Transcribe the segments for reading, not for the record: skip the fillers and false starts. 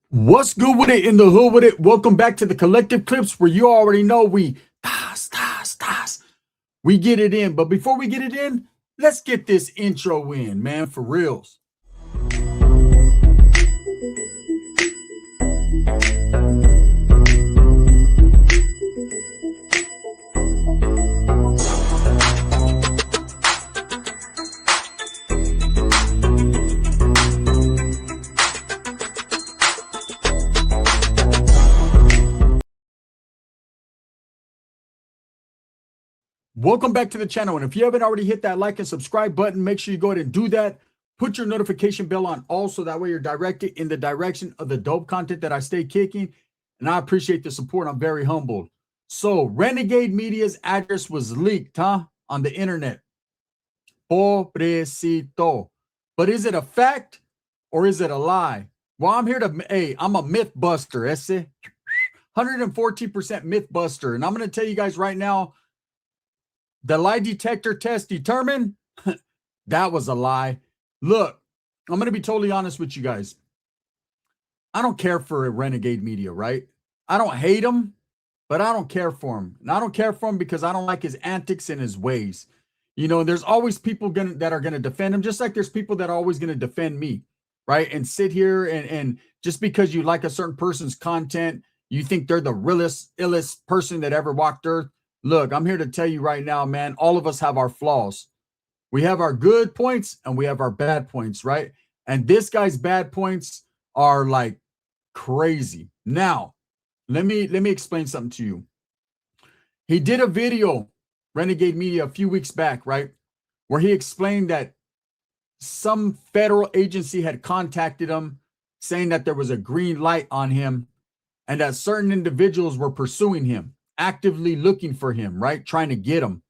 What's good with it in the hood with it? Welcome back to the collective clips where you already know we get it in. But before we get it in, let's get this intro in, man, for reals. Welcome back to the channel. And if you haven't already hit that like and subscribe button, make sure you go ahead and do that. Put your notification bell on also. That way you're directed in the direction of the dope content that I stay kicking. And I appreciate the support. I'm very humbled. So Renegade Media's address was leaked, on the internet. Pobrecito. But is it a fact or is it a lie? Well, I'm here to, I'm a myth buster, ese. 114% myth buster. And I'm going to tell you guys right now, the lie detector test determined that was a lie. Look, I'm going to be totally honest with you guys. I don't care for Renegade Media, right? I don't hate him, but I don't care for him. And I don't care for him because I don't like his antics and his ways. You know, there's always people that are going to defend him, just like there's people that are always going to defend me, right? And sit here and just because you like a certain person's content, you think they're the realest, illest person that ever walked earth. Look, I'm here to tell you right now, man, all of us have our flaws. We have our good points and we have our bad points, right? And this guy's bad points are like crazy. Now, let me explain something to you. He did a video, Renegade Media, a few weeks back, right? Where he explained that some federal agency had contacted him saying that there was a green light on him and that certain individuals were pursuing him, actively looking for him, right? Trying to get him.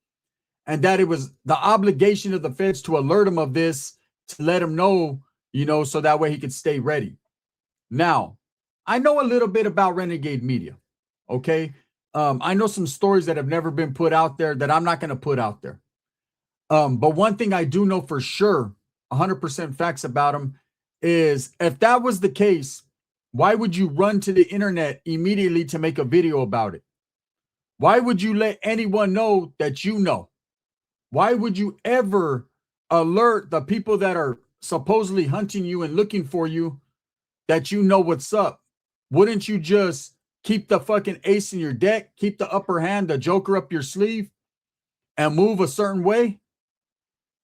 And that it was the obligation of the feds to alert him of this, to let him know, you know, so that way he could stay ready. Now, I know a little bit about Renegade Media, okay? I know some stories that have never been put out there that I'm not going to put out there. But one thing I do know for sure, 100% facts about him, is if that was the case, why would you run to the internet immediately to make a video about it? Why would you let anyone know that you know? Why would you ever alert the people that are supposedly hunting you and looking for you that you know what's up? Wouldn't you just keep the fucking ace in your deck, keep the upper hand, the joker up your sleeve, and move a certain way?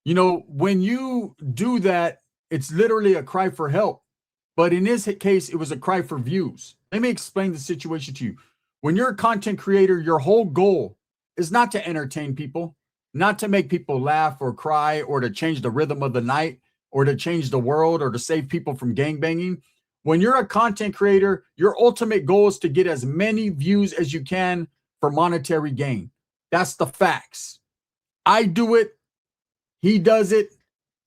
You know, when you do that, it's literally a cry for help. But in this case, it was a cry for views. Let me explain the situation to you. When you're a content creator, your whole goal is not to entertain people, not to make people laugh or cry or to change the rhythm of the night or to change the world or to save people from gangbanging. When you're a content creator, your ultimate goal is to get as many views as you can for monetary gain. That's the facts. I do it. He does it.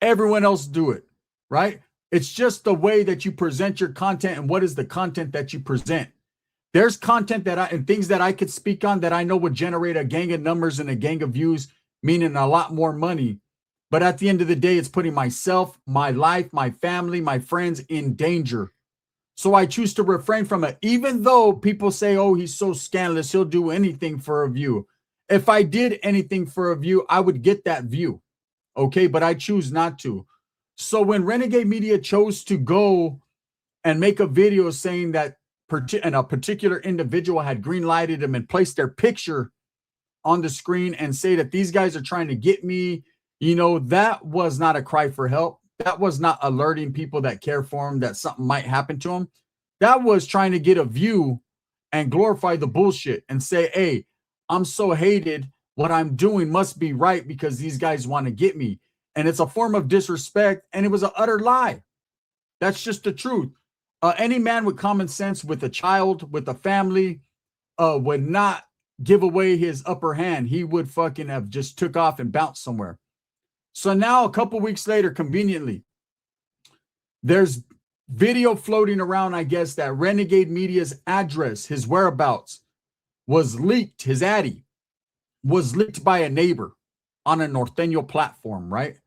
Everyone else do it, right? It's just the way that you present your content and what is the content that you present. There's content and things that I could speak on that I know would generate a gang of numbers and a gang of views, meaning a lot more money. But at the end of the day, it's putting myself, my life, my family, my friends in danger. So I choose to refrain from it, even though people say, oh, he's so scandalous, he'll do anything for a view. If I did anything for a view, I would get that view. Okay, but I choose not to. So when Renegade Media chose to go and make a video saying that a particular individual had green lighted him and placed their picture on the screen and say that these guys are trying to get me, you know, that was not a cry for help. That was not alerting people that care for him that something might happen to him. That was trying to get a view and glorify the bullshit and say, hey, I'm so hated. What I'm doing must be right because these guys want to get me. And it's a form of disrespect. And it was an utter lie. That's just the truth. Any man with common sense, with a child, with a family, would not give away his upper hand. He would fucking have just took off and bounced somewhere. So now a couple weeks later, conveniently, there's video floating around, I guess, that Renegade Media's address, his whereabouts, was leaked. His Addy was leaked by a neighbor on a Norteño platform, right?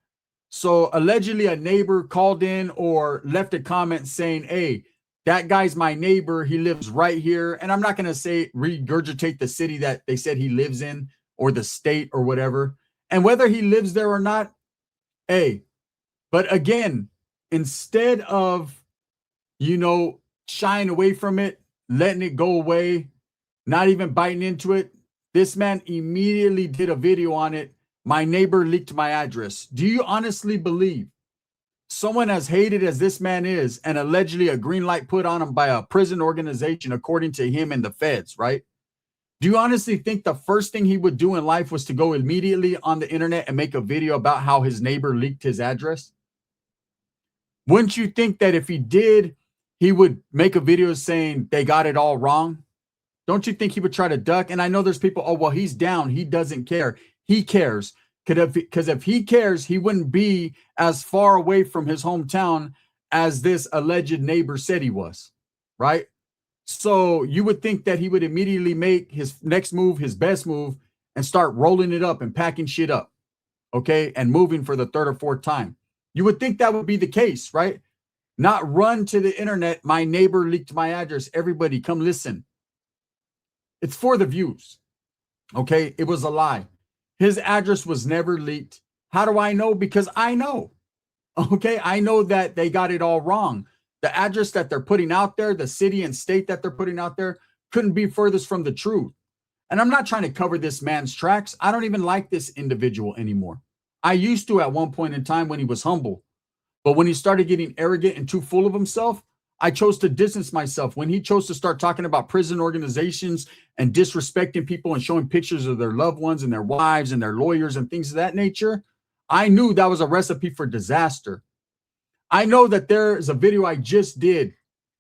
So allegedly a neighbor called in or left a comment saying, hey, that guy's my neighbor. He lives right here. And I'm not going to say regurgitate the city that they said he lives in or the state or whatever. And whether he lives there or not, hey, but again, instead of, shying away from it, letting it go away, not even biting into it, this man immediately did a video on it. My neighbor leaked my address. Do you honestly believe someone as hated as this man is and allegedly a green light put on him by a prison organization, according to him and the feds, right? Do you honestly think the first thing he would do in life was to go immediately on the internet and make a video about how his neighbor leaked his address? Wouldn't you think that if he did, he would make a video saying they got it all wrong? Don't you think he would try to duck? And I know there's people, oh, well, he's down. He doesn't care. He cares. Because if he cares, he wouldn't be as far away from his hometown as this alleged neighbor said he was, right? So you would think that he would immediately make his next move, his best move, and start rolling it up and packing shit up, okay, and moving for the third or fourth time. You would think that would be the case, right? Not run to the internet. My neighbor leaked my address. Everybody come listen. It's for the views. Okay. It was a lie. His address was never leaked. How do I know? Because I know. Okay. I know that they got it all wrong. The address that they're putting out there, the city and state that they're putting out there couldn't be furthest from the truth. And I'm not trying to cover this man's tracks. I don't even like this individual anymore. I used to at one point in time when he was humble. But when he started getting arrogant and too full of himself, I chose to distance myself. When he chose to start talking about prison organizations and disrespecting people and showing pictures of their loved ones and their wives and their lawyers and things of that nature, I knew that was a recipe for disaster. I know that there is a video I just did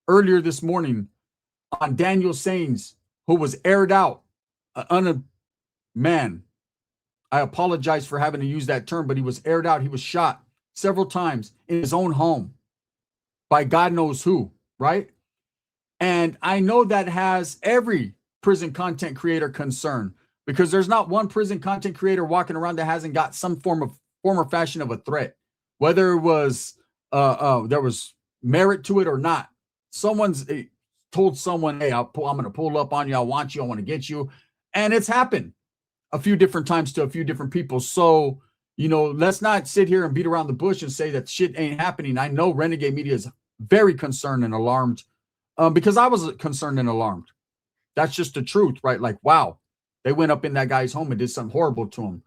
earlier this morning on Daniel Sains, who was aired out. Man, I apologize for having to use that term, but he was aired out. He was shot several times in his own home by God knows who, right? And I know that has every prison content creator concerned, because there's not one prison content creator walking around that hasn't got some form or fashion of a threat, whether it was there was merit to it or not. Someone's told someone, hey, I'm going to pull up on you. I want you. I want to get you. And it's happened a few different times to a few different people. So, let's not sit here and beat around the bush and say that shit ain't happening. I know Renegade Media is very concerned and alarmed, because I was concerned and alarmed. That's just the truth, right? Like, wow, they went up in that guy's home and did something horrible to him.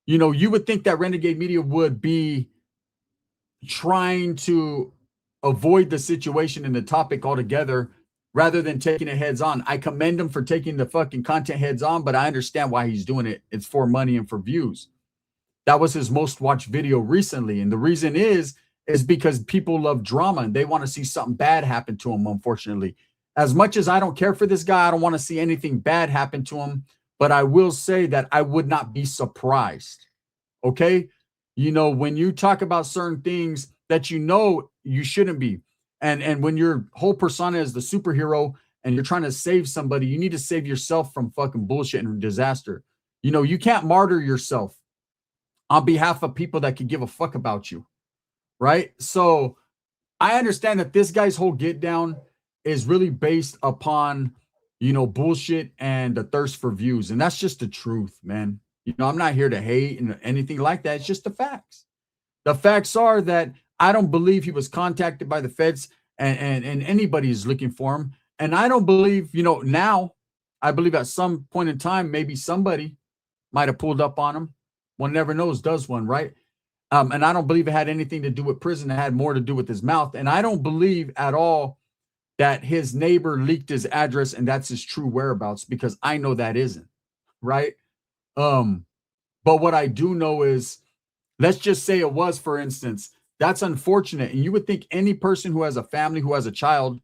You would think that Renegade Media would be trying to avoid the situation and the topic altogether rather than taking it heads on. I commend him for taking the fucking content heads on, but I understand why he's doing it. It's for money and for views. That was his most watched video recently. And the reason is because people love drama and they want to see something bad happen to him, unfortunately. As much as I don't care for this guy, I don't want to see anything bad happen to him. But I will say that I would not be surprised. Okay? When you talk about certain things that you shouldn't be. And when your whole persona is the superhero and you're trying to save somebody, you need to save yourself from fucking bullshit and disaster. You can't martyr yourself on behalf of people that could give a fuck about you, right? So I understand that this guy's whole get down is really based upon, bullshit and the thirst for views. And that's just the truth, man. I'm not here to hate and anything like that. It's just the facts. The facts are that I don't believe he was contacted by the feds and anybody is looking for him. And I don't believe, now, I believe at some point in time, maybe somebody might have pulled up on him. One never knows, does one, right? And I don't believe it had anything to do with prison. It had more to do with his mouth. And I don't believe at all that his neighbor leaked his address and that's his true whereabouts, because I know that isn't, right? But what I do know is, let's just say it was, for instance, that's unfortunate. And you would think any person who has a family, who has a child,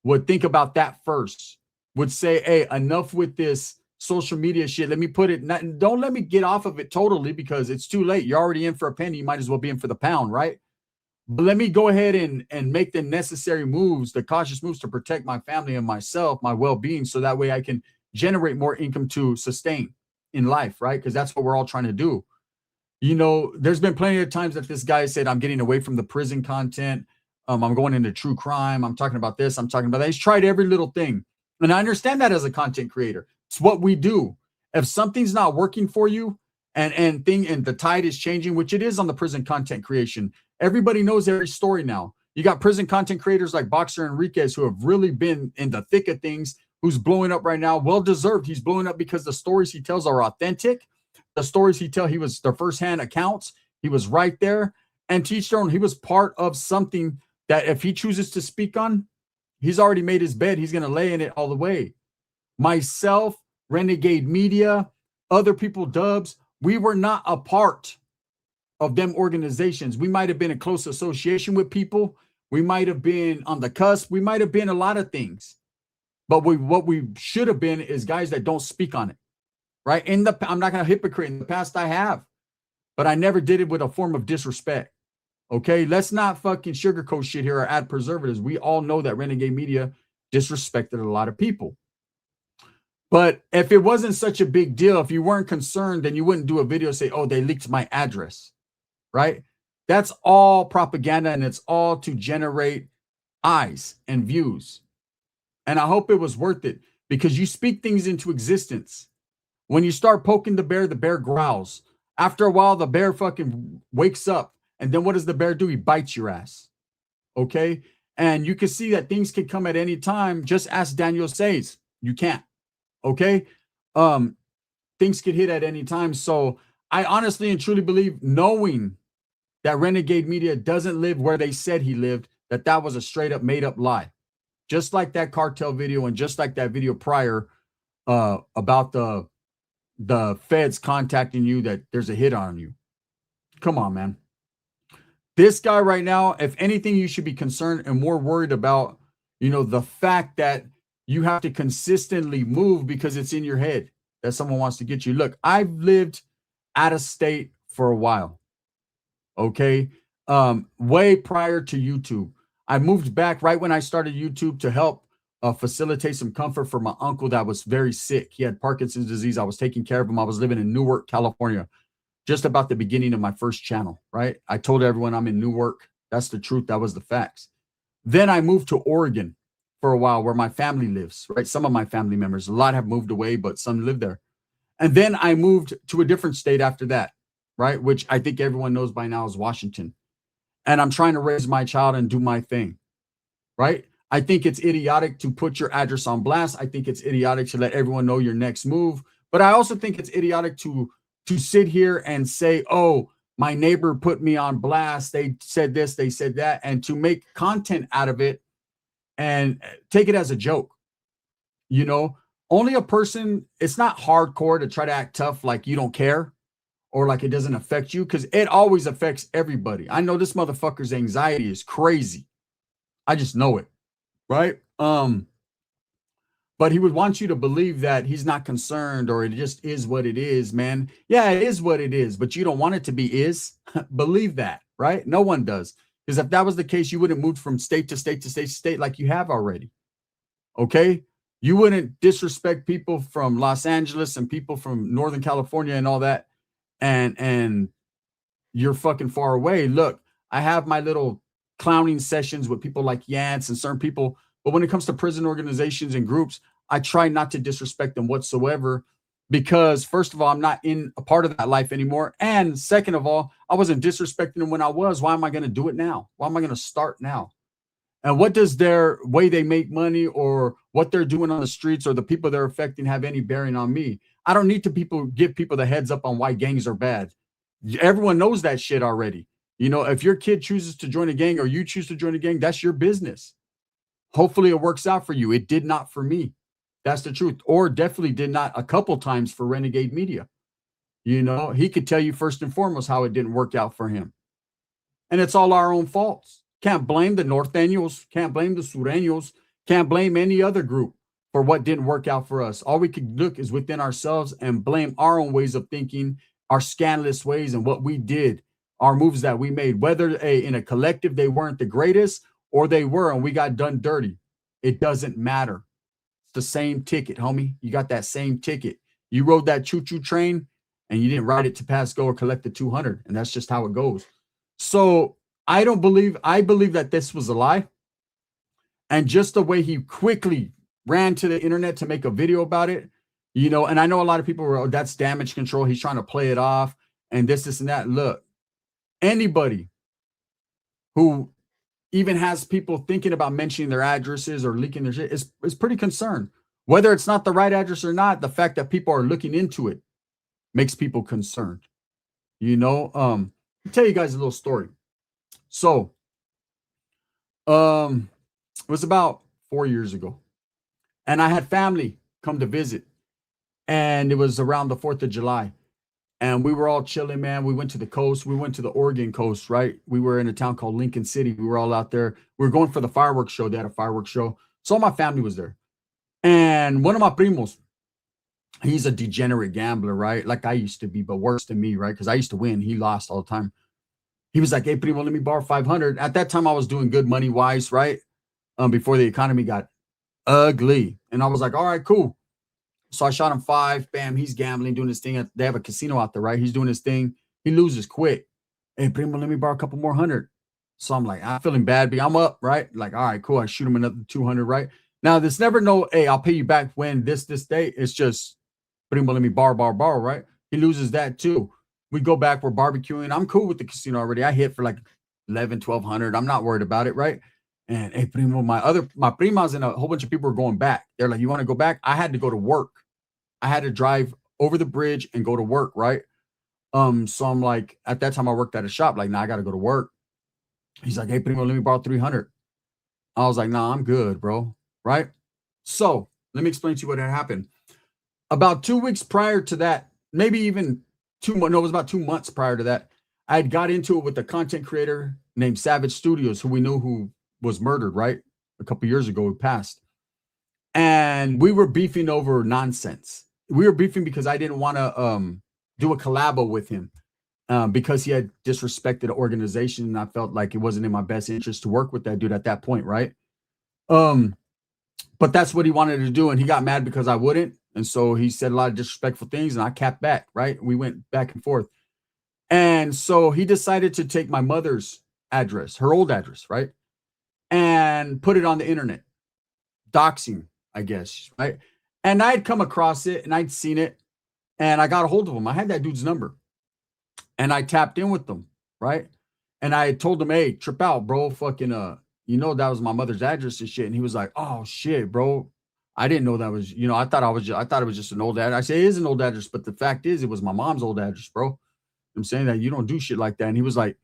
would think about that first, would say, hey, enough with this social media shit. Let me put it, don't let me get off of it totally, because it's too late. You're already in for a penny. You might as well be in for the pound, right? But let me go ahead and make the necessary moves, the cautious moves to protect my family and myself, my well-being, so that way I can generate more income to sustain in life, right? Because that's what we're all trying to do. There's been plenty of times that this guy said, I'm getting away from the prison content. I'm going into true crime. I'm talking about this. I'm talking about that. He's tried every little thing. And I understand that as a content creator. It's what we do. If something's not working for you and the tide is changing, which it is on the prison content creation, everybody knows every story now. You got prison content creators like Boxer Enriquez who have really been in the thick of things, who's blowing up right now. Well deserved. He's blowing up because the stories he tells are authentic. The stories he tells, he was the firsthand accounts. He was right there. And teach their own. He was part of something that if he chooses to speak on, he's already made his bed. He's going to lay in it all the way. Myself, Renegade Media, other people, Dubs, we were not a part of them organizations. We might have been in close association with people. We might have been on the cusp. We might have been a lot of things. But what we should have been is guys that don't speak on it, right? I'm not going to hypocrite. In the past, I have. But I never did it with a form of disrespect. Okay? Let's not fucking sugarcoat shit here or add preservatives. We all know that Renegade Media disrespected a lot of people. But if it wasn't such a big deal, if you weren't concerned, then you wouldn't do a video say, oh, they leaked my address, right? That's all propaganda, and it's all to generate eyes and views. And I hope it was worth it, because you speak things into existence. When you start poking the bear growls. After a while, the bear fucking wakes up. And then what does the bear do? He bites your ass. Okay? And you can see that things can come at any time. Just ask Daniel says. You can't. Okay? Things could hit at any time. So I honestly and truly believe, knowing that Renegade Media doesn't live where they said he lived, that was a straight up made up lie. Just like that cartel video and just like that video prior about the feds contacting you that there's a hit on you. Come on, man. This guy right now, if anything, you should be concerned and more worried about, the fact that you have to consistently move because it's in your head that someone wants to get you. Look, I've lived out of state for a while. Okay. Way prior to YouTube. I moved back right when I started YouTube to help facilitate some comfort for my uncle that was very sick. He had Parkinson's disease. I was taking care of him. I was living in Newark, California, just about the beginning of my first channel, right? I told everyone I'm in Newark. That's the truth. That was the facts. Then I moved to Oregon for a while, where my family lives, right? Some of my family members, a lot have moved away, but some live there. And then I moved to a different state after that, right? Which I think everyone knows by now is Washington. And I'm trying to raise my child and do my thing, right? I think it's idiotic to put your address on blast. I think it's idiotic to let everyone know your next move. But I also think it's idiotic to sit here and say, oh, my neighbor put me on blast. They said this, they said that, and to make content out of it and take it as a joke. Only a person, it's not hardcore to try to act tough like you don't care or like it doesn't affect you, because it always affects everybody. I know this motherfucker's anxiety is crazy. I just know it, right? But he would want you to believe that he's not concerned or it just is what it is, man. Yeah, it is what it is, but you don't want it to be is. Believe that, right? No one does. Because if that was the case, you wouldn't move from state to state to state to state like you have already. Okay? You wouldn't disrespect people from Los Angeles and people from Northern California and all that. And you're fucking far away. Look, I have my little clowning sessions with people like Yance and certain people. But when it comes to prison organizations and groups, I try not to disrespect them whatsoever, because first of all, I'm not in a part of that life anymore. And second of all, I wasn't disrespecting them when I was. Why am I going to do it now? Why am I going to start now? And what does their way they make money or what they're doing on the streets or the people they're affecting have any bearing on me? I don't need to give people the heads up on why gangs are bad. Everyone knows that shit already. If your kid chooses to join a gang or you choose to join a gang, that's your business. Hopefully it works out for you. It did not for me. That's the truth. Or definitely did not a couple times for Renegade Media. He could tell you first and foremost how it didn't work out for him. And it's all our own faults. Can't blame the Norteños. Can't blame the Sureños. Can't blame any other group for what didn't work out for us. All we could look is within ourselves and blame our own ways of thinking, our scandalous ways and what we did, our moves that we made. Whether in a collective they weren't the greatest or they were and we got done dirty, it doesn't matter. It's the same ticket, homie. You got that same ticket. You rode that choo-choo train and you didn't ride it to pass go or collect the 200. And that's just how it goes. So I believe that this was a lie. And just the way he quickly ran to the internet to make a video about it, and I know a lot of people were, oh, that's damage control. He's trying to play it off and this, and that. Look, anybody who even has people thinking about mentioning their addresses or leaking their shit is pretty concerned. Whether it's not the right address or not, the fact that people are looking into it makes people concerned. I'll tell you guys a little story. So, it was about 4 years ago, and I had family come to visit, and it was around the 4th of July, and we were all chilling, man. We went to the coast. We went to the Oregon coast, right? We were in a town called Lincoln City. We were all out there. We were going for the fireworks show. They had a fireworks show. So all my family was there. And one of my primos, he's a degenerate gambler, right? Like I used to be, but worse than me, right? Because I used to win. He lost all the time. He was like, hey, primo, let me borrow 500. At that time, I was doing good money-wise, right? Before the economy got ugly. And I was like, all right, cool. So I shot him 5. Bam, he's gambling, doing his thing. They have a casino out there, right? He's doing his thing. He loses quick. Hey, primo, let me borrow a couple more 100. So I'm like, I'm feeling bad, but I'm up, right? Like, all right, cool. I shoot him another 200, right? Now, there's never no, hey, I'll pay you back when this date. It's just, primo, let me borrow, right? He loses that too. We go back, we're barbecuing. I'm cool with the casino already. I hit for like 11, 1,200. I'm not worried about it, right? And hey, primo, my primas and a whole bunch of people were going back. They're like, you want to go back? I had to go to work. I had to drive over the bridge and go to work, right? So I'm like, at that time I worked at a shop. Like, nah, I got to go to work. He's like, hey, primo, let me borrow 300. I was like, nah, I'm good, bro. Right? So let me explain to you what had happened. About 2 weeks prior to that, maybe even 2 months, no, it was about 2 months prior to that, I had got into it with a content creator named Savage Studios, who we knew who was murdered, right? A couple years ago, we passed. And we were beefing over nonsense. We were beefing because I didn't want to do a collabo with him because he had disrespected the organization, and I felt like it wasn't in my best interest to work with that dude at that point, right? But that's what he wanted to do, and he got mad because I wouldn't. And so he said a lot of disrespectful things, and I capped back, right? We went back and forth. And so he decided to take my mother's address, her old address, right? And put it on the internet. Doxing, I guess, right? And I had come across it, and I'd seen it, and I got a hold of him. I had that dude's number, and I tapped in with them, right? And I told him, hey, trip out, bro. Fucking, that was my mother's address and shit. And he was like, oh, shit, bro. I didn't know that was, I thought it was just an old address. I say it is an old address, but the fact is it was my mom's old address, bro. I'm saying that you don't do shit like that. And he was like,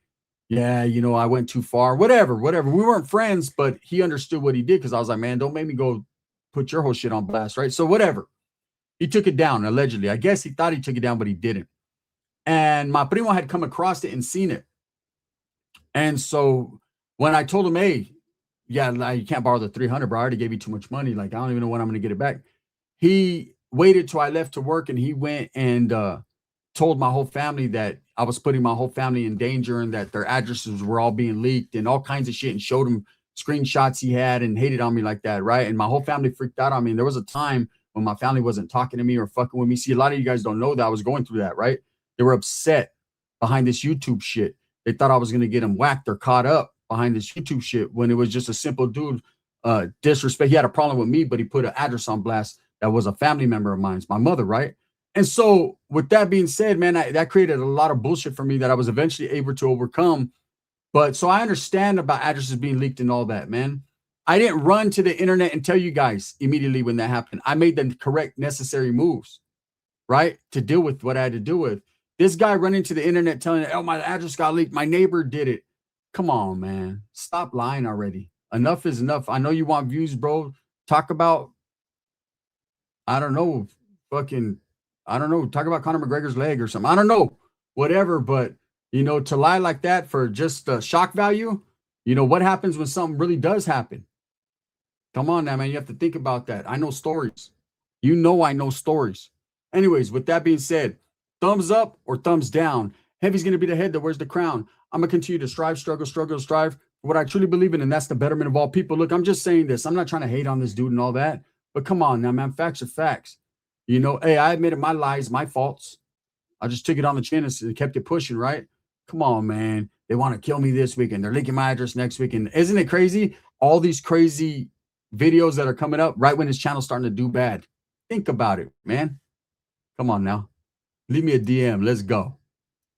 yeah, I went too far, whatever. We weren't friends, but he understood what he did. Cause I was like, man, don't make me go put your whole shit on blast. Right. So whatever. He took it down, allegedly. I guess he thought he took it down, but he didn't. And my primo had come across it and seen it. And so when I told him, hey, yeah, you can't borrow the 300, bro. I already gave you too much money. Like, I don't even know when I'm going to get it back. He waited till I left to work, and he went and told my whole family that I was putting my whole family in danger and that their addresses were all being leaked and all kinds of shit, and showed him screenshots he had and hated on me like that, right? And my whole family freaked out on me. And there was a time when my family wasn't talking to me or fucking with me. See, a lot of you guys don't know that I was going through that, right? They were upset behind this YouTube shit. They thought I was going to get them whacked or caught up behind this YouTube shit when it was just a simple dude disrespect. He had a problem with me, but he put an address on blast that was a family member of mine, my mother, right? And so with that being said, man, that created a lot of bullshit for me that I was eventually able to overcome. But so I understand about addresses being leaked and all that, man. I didn't run to the internet and tell you guys immediately when that happened. I made the correct necessary moves, right? To deal with what I had to deal with. This guy running to the internet telling, oh, my address got leaked. My neighbor did it. Come on, man. Stop lying already. Enough is enough. I know you want views, bro. Talk about, I don't know, talk about Conor McGregor's leg or something. I don't know, whatever. But, to lie like that for just shock value, what happens when something really does happen? Come on now, man. You have to think about that. I know stories. I know stories. Anyways, with that being said, thumbs up or thumbs down. Heavy's going to be the head that wears the crown. I'm going to continue to strive for what I truly believe in, and that's the betterment of all people. Look, I'm just saying this. I'm not trying to hate on this dude and all that, but come on now, man. Facts are facts. Hey, I admitted my lies, my faults. I just took it on the chin and kept it pushing, right? Come on, man. They want to kill me this week and they're leaking my address next week. And isn't it crazy? All these crazy videos that are coming up right when his channel's starting to do bad. Think about it, man. Come on now. Leave me a DM. Let's go.